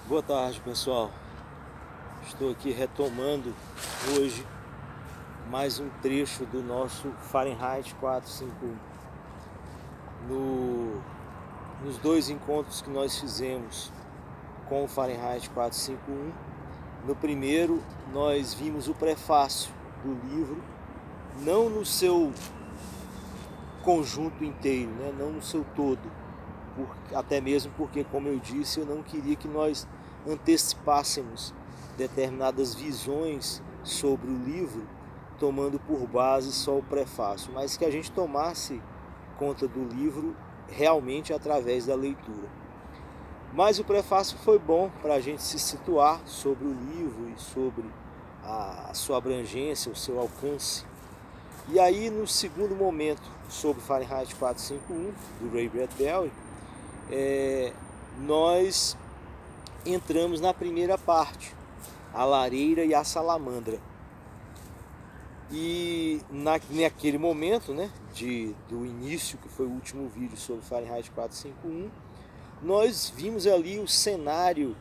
Boa tarde, pessoal. Estou aqui retomando hoje mais um trecho do nosso Fahrenheit 451. Nos dois encontros que nós fizemos com o Fahrenheit 451, no primeiro nós vimos o prefácio do livro, não no seu conjunto inteiro, né? Não no seu todo, até mesmo porque, como eu disse, eu não queria que nós antecipássemos determinadas visões sobre o livro, tomando por base só o prefácio, mas que a gente tomasse conta do livro realmente através da leitura. Mas o prefácio foi bom para a gente se situar sobre o livro e sobre a sua abrangência, o seu alcance. E aí, no segundo momento, sobre Fahrenheit 451, do Ray Bradbury, nós entramos na primeira parte, a lareira e a salamandra. E naquele momento, né, do início, que foi o último vídeo sobre Fahrenheit 451, nós vimos ali o cenário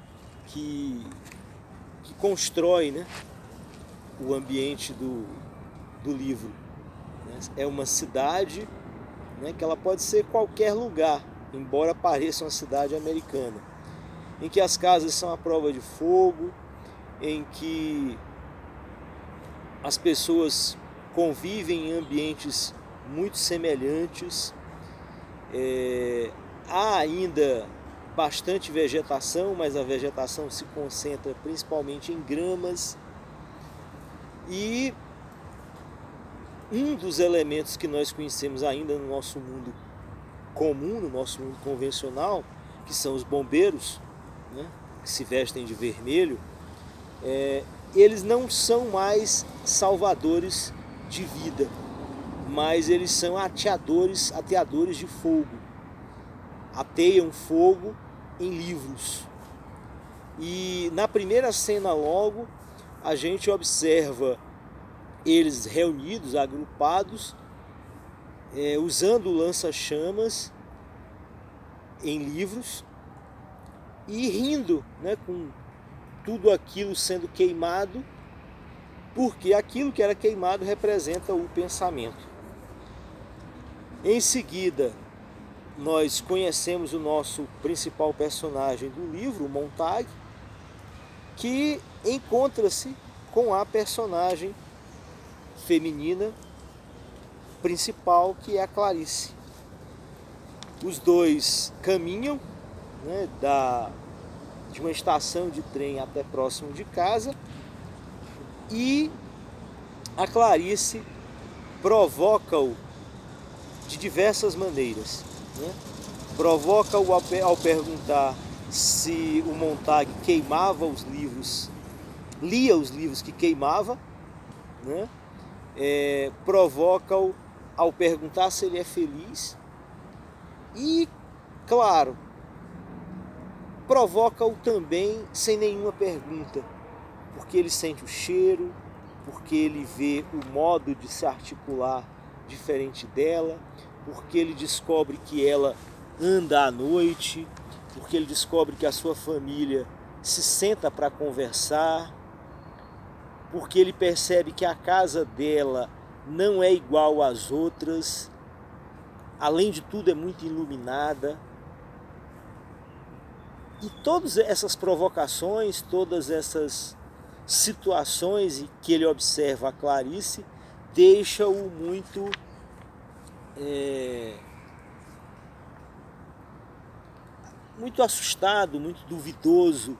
que constrói, né, o ambiente do livro. É uma cidade, né, que ela pode ser qualquer lugar, embora pareça uma cidade americana, em que as casas são à prova de fogo, em que as pessoas convivem em ambientes muito semelhantes. Há ainda bastante vegetação, mas a vegetação se concentra principalmente em gramas. E um dos elementos que nós conhecemos ainda no nosso mundo comum, no nosso mundo convencional, que são os bombeiros, né, que se vestem de vermelho, eles não são mais salvadores de vida, mas eles são ateadores de fogo. Ateiam fogo em livros. E na primeira cena logo, a gente observa eles reunidos, agrupados, usando lança-chamas em livros e rindo, né, com tudo aquilo sendo queimado, porque aquilo que era queimado representa o pensamento. Em seguida, nós conhecemos o nosso principal personagem do livro, Montag, que encontra-se com a personagem feminina principal, que é a Clarice. Os dois caminham, né, de uma estação de trem até próximo de casa, e a Clarice provoca-o de diversas maneiras, né? Provoca-o ao perguntar se o Montag queimava os livros, lia os livros que queimava, né? Provoca-o ao perguntar se ele é feliz e, claro, provoca-o também sem nenhuma pergunta, porque ele sente o cheiro, porque ele vê o modo de se articular diferente dela, porque ele descobre que ela anda à noite, porque ele descobre que a sua família se senta para conversar, porque ele percebe que a casa dela não é igual às outras, além de tudo é muito iluminada. E todas essas provocações, todas essas situações que ele observa a Clarice, deixa-o muito muito assustado, muito duvidoso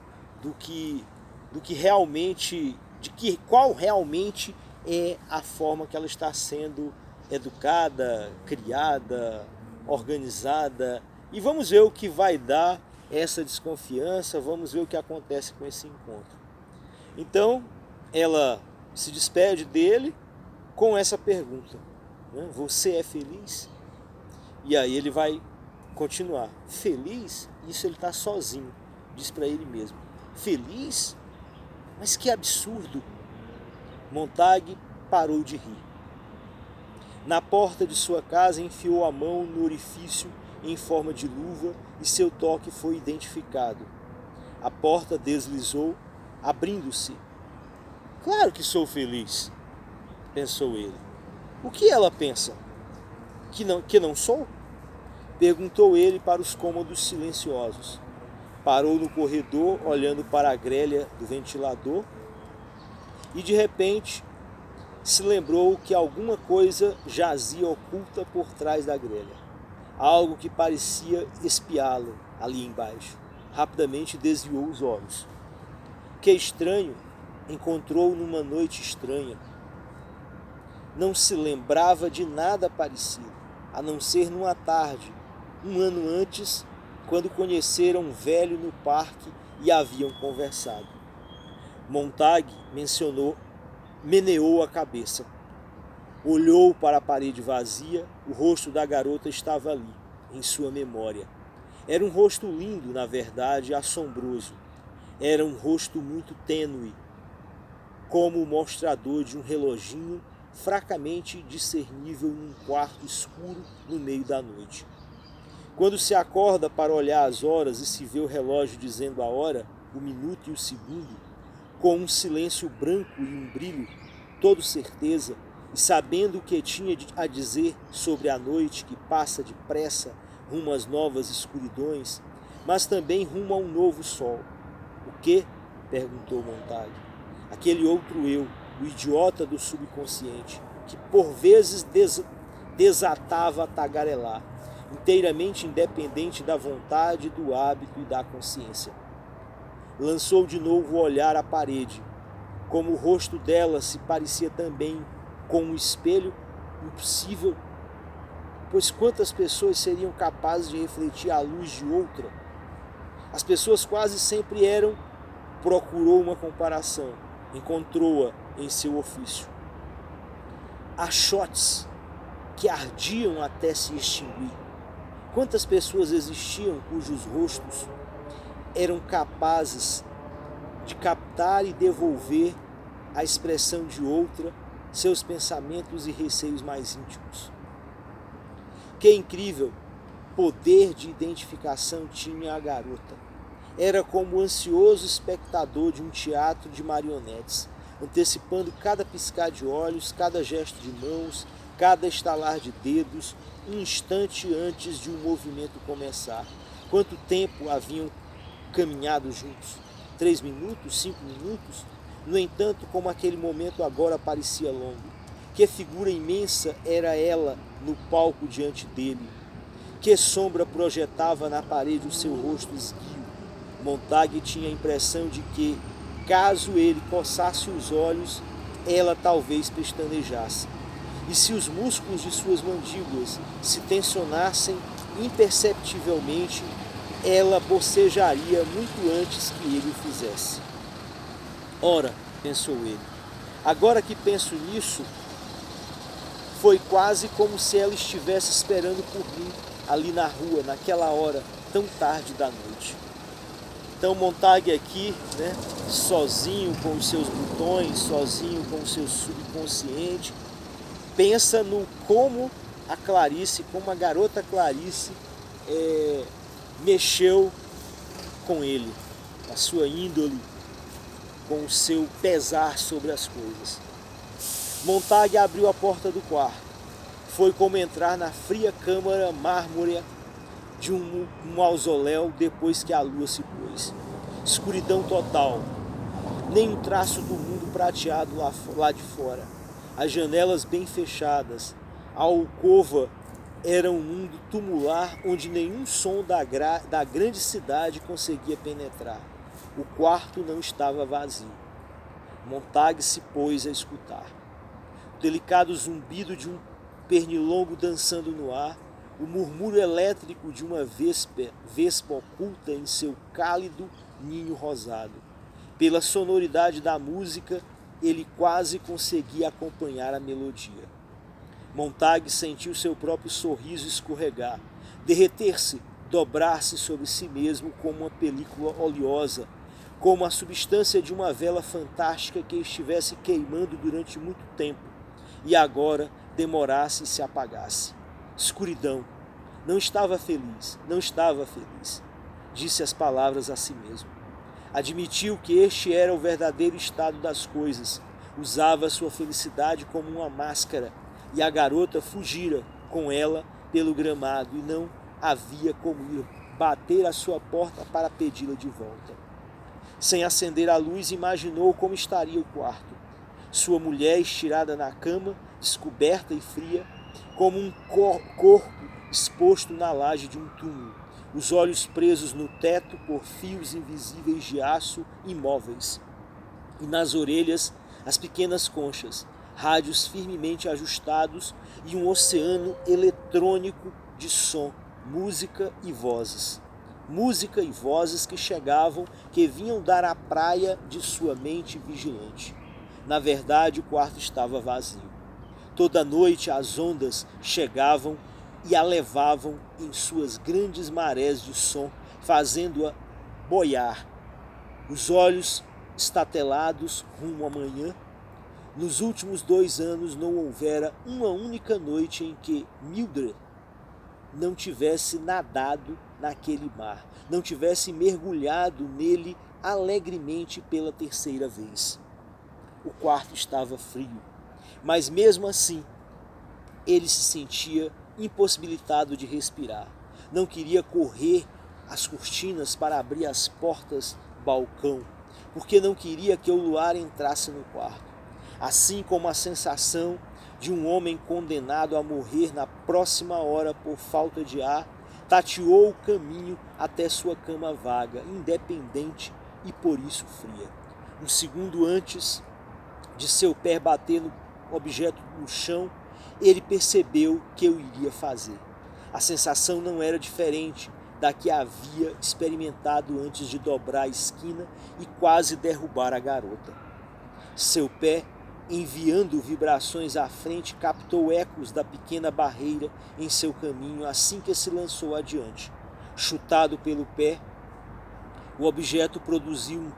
qual realmente é a forma que ela está sendo educada, criada, organizada. E vamos ver o que vai dar essa desconfiança, vamos ver o que acontece com esse encontro. Então, ela se despede dele com essa pergunta, né? Você é feliz? E aí ele vai continuar. Feliz? Isso ele está sozinho, diz para ele mesmo. Feliz? Mas que absurdo! Montag parou de rir. Na porta de sua casa enfiou a mão no orifício em forma de luva e seu toque foi identificado. A porta deslizou, abrindo-se. Claro que sou feliz, pensou ele. O que ela pensa? Que não sou? Perguntou ele para os cômodos silenciosos. Parou no corredor, olhando para a grelha do ventilador, e de repente se lembrou que alguma coisa jazia oculta por trás da grelha. Algo que parecia espiá-lo ali embaixo. Rapidamente desviou os olhos. Que estranho, encontrou numa noite estranha. Não se lembrava de nada parecido, a não ser numa tarde, um ano antes, quando conheceram um velho no parque e haviam conversado. Montag meneou a cabeça. Olhou para a parede vazia, o rosto da garota estava ali, em sua memória. Era um rosto lindo, na verdade, assombroso. Era um rosto muito tênue, como o mostrador de um reloginho fracamente discernível num quarto escuro no meio da noite. Quando se acorda para olhar as horas e se vê o relógio dizendo a hora, o minuto e o segundo, com um silêncio branco e um brilho, todo certeza, e sabendo o que tinha a dizer sobre a noite que passa depressa rumo às novas escuridões, mas também rumo a um novo sol. O que? Perguntou Montag. Aquele outro eu, o idiota do subconsciente, que por vezes desatava a tagarelar, inteiramente independente da vontade, do hábito e da consciência. Lançou de novo o olhar à parede, como o rosto dela se parecia também com um espelho impossível, pois quantas pessoas seriam capazes de refletir a luz de outra? As pessoas quase sempre eram. Procurou uma comparação, encontrou-a em seu ofício. Achotes que ardiam até se extinguir. Quantas pessoas existiam cujos rostos eram capazes de captar e devolver a expressão de outra, seus pensamentos e receios mais íntimos. Que incrível poder de identificação tinha a garota. Era como o ansioso espectador de um teatro de marionetes, antecipando cada piscar de olhos, cada gesto de mãos, cada estalar de dedos, um instante antes de um movimento começar. Quanto tempo haviam caminhado juntos? 3 minutos? 5 minutos? No entanto, como aquele momento agora parecia longo. Que figura imensa era ela no palco diante dele. Que sombra projetava na parede o seu rosto esguio. Montag tinha a impressão de que, caso ele coçasse os olhos, ela talvez pestanejasse. E se os músculos de suas mandíbulas se tensionassem imperceptivelmente, ela bocejaria muito antes que ele o fizesse. Ora, pensou ele, agora que penso nisso, foi quase como se ela estivesse esperando por mim, ali na rua, naquela hora, tão tarde da noite. Então Montag aqui, sozinho com os seus botões, sozinho com o seu subconsciente, pensa no como a Clarice, como a garota Clarice mexeu com ele, a sua índole, com o seu pesar sobre as coisas. Montag abriu a porta do quarto. Foi como entrar na fria câmara mármore de um mausoléu depois que a lua se pôs. Escuridão total. Nem um traço do mundo prateado lá de fora. As janelas bem fechadas. A alcova era um mundo tumular onde nenhum som da grande cidade conseguia penetrar. O quarto não estava vazio. Montag se pôs a escutar. O delicado zumbido de um pernilongo dançando no ar, o murmúrio elétrico de uma vespa oculta em seu cálido ninho rosado. Pela sonoridade da música, ele quase conseguia acompanhar a melodia. Montag sentiu seu próprio sorriso escorregar, derreter-se, dobrar-se sobre si mesmo como uma película oleosa, como a substância de uma vela fantástica que estivesse queimando durante muito tempo, e agora demorasse e se apagasse. Escuridão. Não estava feliz, disse as palavras a si mesmo. Admitiu que este era o verdadeiro estado das coisas. Usava sua felicidade como uma máscara, e a garota fugira com ela pelo gramado, e não havia como ir bater à sua porta para pedi-la de volta. Sem acender a luz, imaginou como estaria o quarto. Sua mulher estirada na cama, descoberta e fria, como um corpo exposto na laje de um túmulo, os olhos presos no teto por fios invisíveis de aço imóveis, e nas orelhas as pequenas conchas, rádios firmemente ajustados e um oceano eletrônico de som, música e vozes. Música e vozes que chegavam, que vinham dar à praia de sua mente vigilante. Na verdade, o quarto estava vazio. Toda noite as ondas chegavam e a levavam em suas grandes marés de som, fazendo-a boiar. Os olhos estatelados rumo à manhã. Nos últimos 2 anos não houvera uma única noite em que Mildred não tivesse nadado naquele mar, não tivesse mergulhado nele alegremente pela 3ª vez. O quarto estava frio, mas mesmo assim ele se sentia impossibilitado de respirar. Não queria correr as cortinas para abrir as portas do balcão, porque não queria que o luar entrasse no quarto. Assim como a sensação de um homem condenado a morrer na próxima hora por falta de ar, tateou o caminho até sua cama vaga, independente e por isso fria. Um segundo antes de seu pé bater no objeto no chão, ele percebeu que o iria fazer. A sensação não era diferente da que havia experimentado antes de dobrar a esquina e quase derrubar a garota. Seu pé, enviando vibrações à frente, captou ecos da pequena barreira em seu caminho assim que se lançou adiante. Chutado pelo pé, o objeto produziu um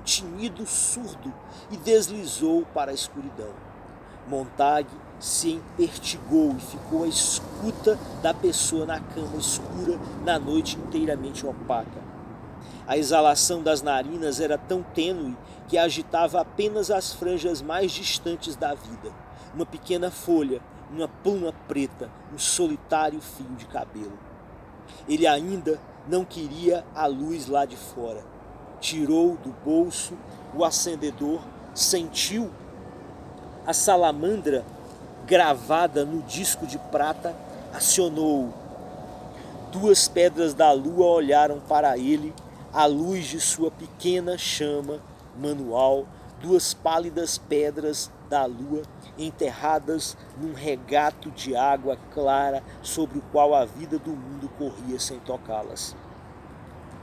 tinido surdo e deslizou para a escuridão. Montague se empertigou e ficou à escuta da pessoa na cama escura na noite inteiramente opaca. A exalação das narinas era tão tênue que agitava apenas as franjas mais distantes da vida. Uma pequena folha, uma pluma preta, um solitário fio de cabelo. Ele ainda não queria a luz lá de fora. Tirou do bolso o acendedor, sentiu a salamandra gravada no disco de prata, acionou-o. 2 pedras da lua olharam para ele, à luz de sua pequena chama manual, 2 pálidas pedras da lua enterradas num regato de água clara sobre o qual a vida do mundo corria sem tocá-las.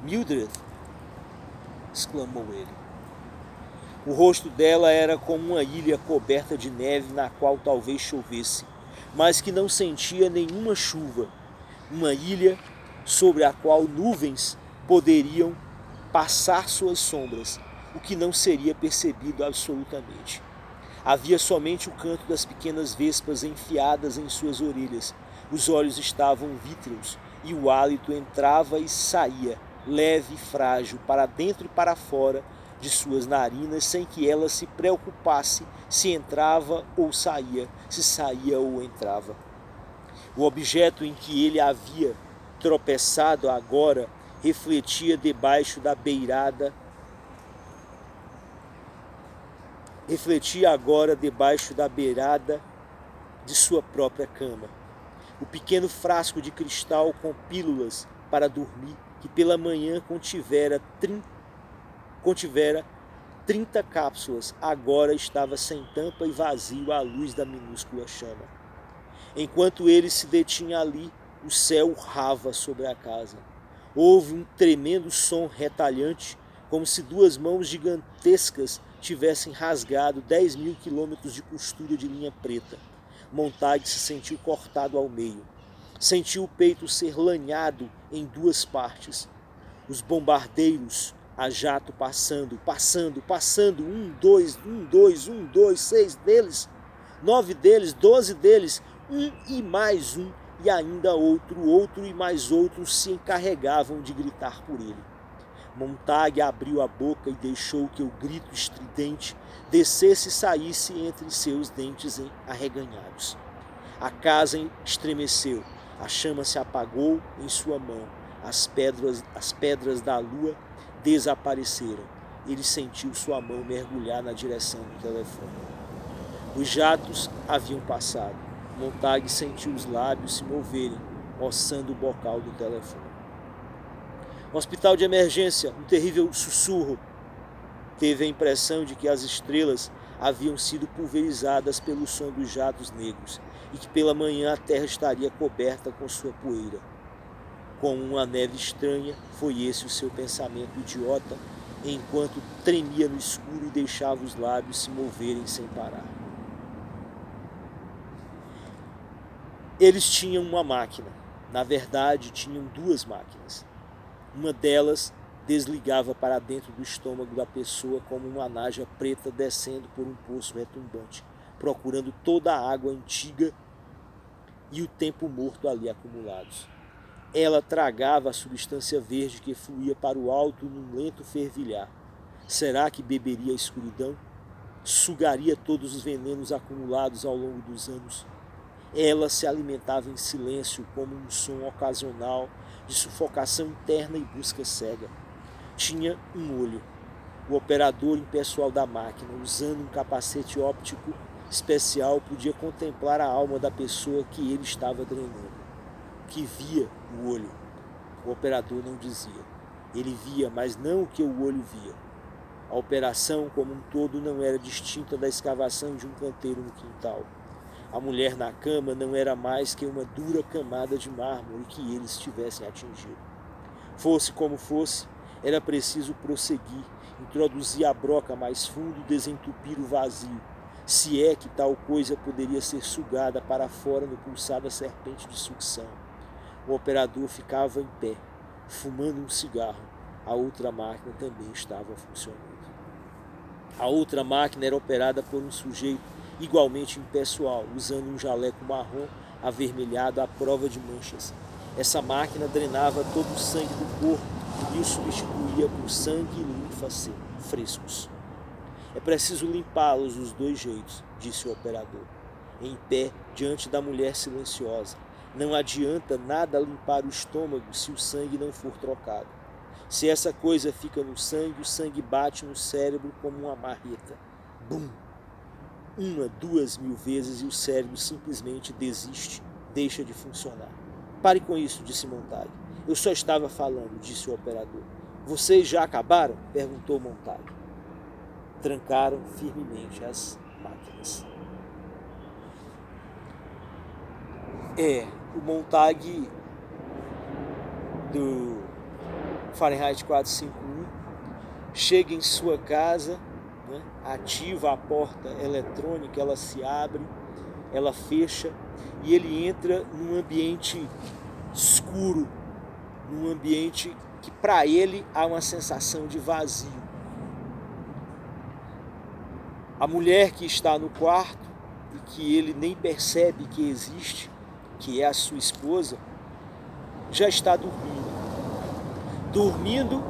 Mildred, exclamou ele. O rosto dela era como uma ilha coberta de neve na qual talvez chovesse, mas que não sentia nenhuma chuva. Uma ilha sobre a qual nuvens poderiam passar suas sombras, o que não seria percebido absolutamente. Havia somente o canto das pequenas vespas enfiadas em suas orelhas. Os olhos estavam vítreos e o hálito entrava e saía, leve e frágil, para dentro e para fora de suas narinas, sem que ela se preocupasse se entrava ou saía, se saía ou entrava. O objeto em que ele havia tropeçado agora refletia debaixo da beirada, de sua própria cama. O pequeno frasco de cristal com pílulas para dormir, que pela manhã contivera 30 cápsulas, agora estava sem tampa e vazio à luz da minúscula chama. Enquanto ele se detinha ali, o céu urrava sobre a casa. Houve um tremendo som retalhante, como se 2 mãos gigantescas tivessem rasgado 10.000 quilômetros de costura de linha preta. Montague se sentiu cortado ao meio. Sentiu o peito ser lanhado em 2 partes. Os bombardeiros a jato passando. 1, 2, 6 deles, 9 deles, 12 deles, um e mais um, e ainda outro e mais outro se encarregavam de gritar por ele. Montag abriu a boca e deixou que o grito estridente descesse e saísse entre seus dentes arreganhados. A casa estremeceu, a chama se apagou em sua mão, as pedras da lua desapareceram. Ele sentiu sua mão mergulhar na direção do telefone. Os jatos haviam passado. Montag sentiu os lábios se moverem, roçando o bocal do telefone. Hospital de emergência, um terrível sussurro. Teve a impressão de que as estrelas haviam sido pulverizadas pelo som dos jatos negros e que pela manhã a terra estaria coberta com sua poeira. Como uma neve estranha, foi esse o seu pensamento idiota, enquanto tremia no escuro e deixava os lábios se moverem sem parar. Eles tinham uma máquina. Na verdade, tinham duas máquinas. Uma delas desligava para dentro do estômago da pessoa como uma naja preta descendo por um poço retumbante, procurando toda a água antiga e o tempo morto ali acumulados. Ela tragava a substância verde que fluía para o alto num lento fervilhar. Será que beberia a escuridão? Sugaria todos os venenos acumulados ao longo dos anos? Ela se alimentava em silêncio como um som ocasional de sufocação interna e busca cega. Tinha um olho. O operador impessoal da máquina, usando um capacete óptico especial, podia contemplar a alma da pessoa que ele estava drenando. Que via o olho. O operador não dizia. Ele via, mas não o que o olho via. A operação como um todo não era distinta da escavação de um canteiro no quintal. A mulher na cama não era mais que uma dura camada de mármore que eles tivessem atingido. Fosse como fosse, era preciso prosseguir, introduzir a broca mais fundo, desentupir o vazio, se é que tal coisa poderia ser sugada para fora no pulsar da serpente de sucção. O operador ficava em pé, fumando um cigarro. A outra máquina também estava funcionando. A outra máquina era operada por um sujeito igualmente impessoal, usando um jaleco marrom avermelhado à prova de manchas. Essa máquina drenava todo o sangue do corpo e o substituía por sangue e linfa frescos. É preciso limpá-los dos dois jeitos, disse o operador, em pé diante da mulher silenciosa. Não adianta nada limpar o estômago se o sangue não for trocado. Se essa coisa fica no sangue, o sangue bate no cérebro como uma marreta. Bum! 1, 2 mil vezes e o cérebro simplesmente desiste, deixa de funcionar. Pare com isso, disse Montag. Eu só estava falando, disse o operador. Vocês já acabaram? Perguntou Montag. Trancaram firmemente as máquinas. O Montag do Fahrenheit 451 chega em sua casa, né, ativa a porta eletrônica, ela se abre, ela fecha e ele entra num ambiente escuro, num ambiente que para ele há uma sensação de vazio. A mulher que está no quarto e que ele nem percebe que existe, que é a sua esposa, já está dormindo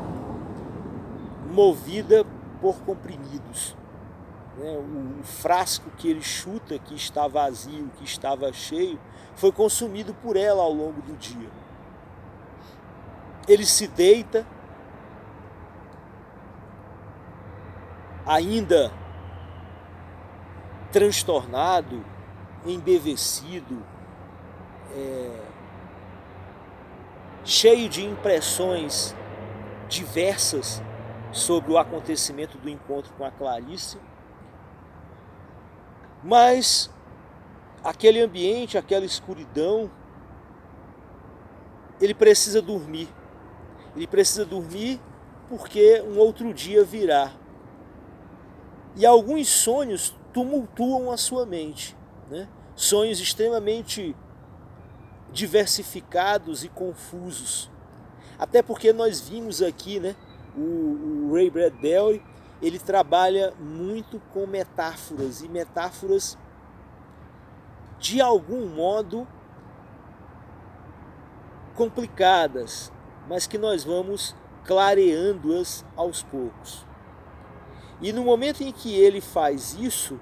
movida por comprimidos. O frasco que ele chuta, que está vazio, que estava cheio, foi consumido por ela ao longo do dia. Ele se deita, ainda transtornado, embevecido, cheio de impressões diversas sobre o acontecimento do encontro com a Clarice, mas aquele ambiente, aquela escuridão, ele precisa dormir. Ele precisa dormir porque um outro dia virá. E alguns sonhos tumultuam a sua mente, né? Sonhos extremamente diversificados e confusos. Até porque nós vimos aqui, né, o Ray Bradbury, ele trabalha muito com metáforas, e metáforas de algum modo complicadas, mas que nós vamos clareando-as aos poucos. E no momento em que ele faz isso,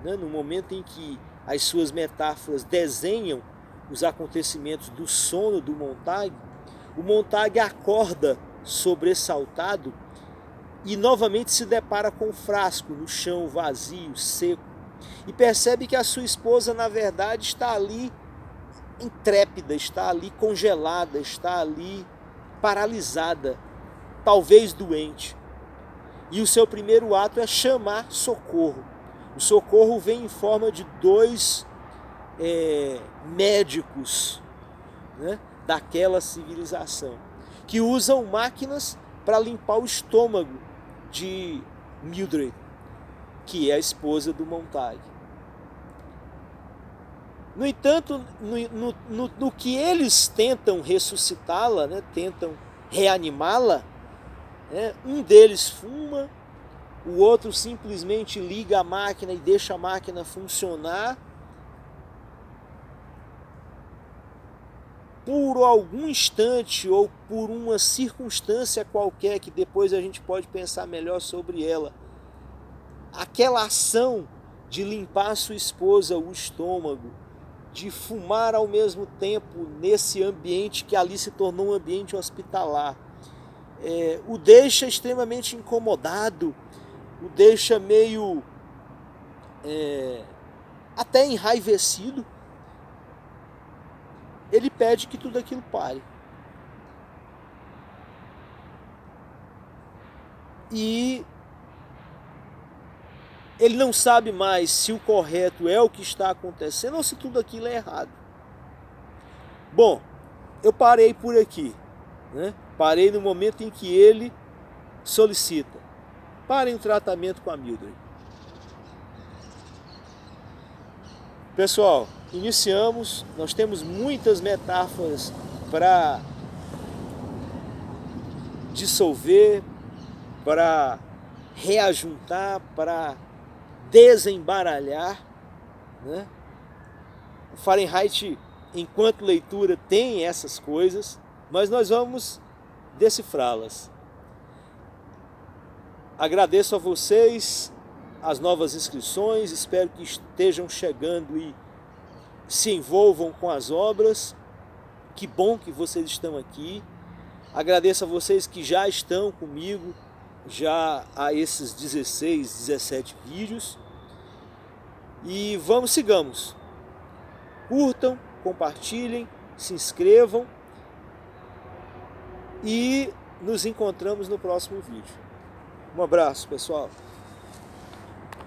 né, no momento em que as suas metáforas desenham os acontecimentos do sono do Montag, o Montag acorda sobressaltado e novamente se depara com o frasco no chão vazio, seco, e percebe que a sua esposa, na verdade, está ali intrépida, está ali congelada, está ali paralisada, talvez doente. E o seu primeiro ato é chamar socorro. O socorro vem em forma de dois médicos, né, daquela civilização, que usam máquinas para limpar o estômago de Mildred, que é a esposa do Montag. No entanto, no que eles tentam ressuscitá-la, né, tentam reanimá-la, né, um deles fuma, o outro simplesmente liga a máquina e deixa a máquina funcionar. Por algum instante ou por uma circunstância qualquer, que depois a gente pode pensar melhor sobre ela, aquela ação de limpar a sua esposa o estômago, de fumar ao mesmo tempo nesse ambiente que ali se tornou um ambiente hospitalar, o deixa extremamente incomodado, o deixa meio até enraivecido. Ele pede que tudo aquilo pare. E ele não sabe mais se o correto é o que está acontecendo ou se tudo aquilo é errado. Bom, eu parei por aqui, né? Parei no momento em que ele solicita: parem o tratamento com a Mildred. Pessoal, iniciamos, nós temos muitas metáforas para dissolver, para reajuntar, para desembaralhar, né? O Fahrenheit, enquanto leitura, tem essas coisas, mas nós vamos decifrá-las. Agradeço a vocês as novas inscrições, espero que estejam chegando e se envolvam com as obras. Que bom que vocês estão aqui. Agradeço a vocês que já estão comigo, já há esses 16, 17 vídeos. E sigamos. Curtam, compartilhem, se inscrevam e nos encontramos no próximo vídeo. Um abraço, pessoal.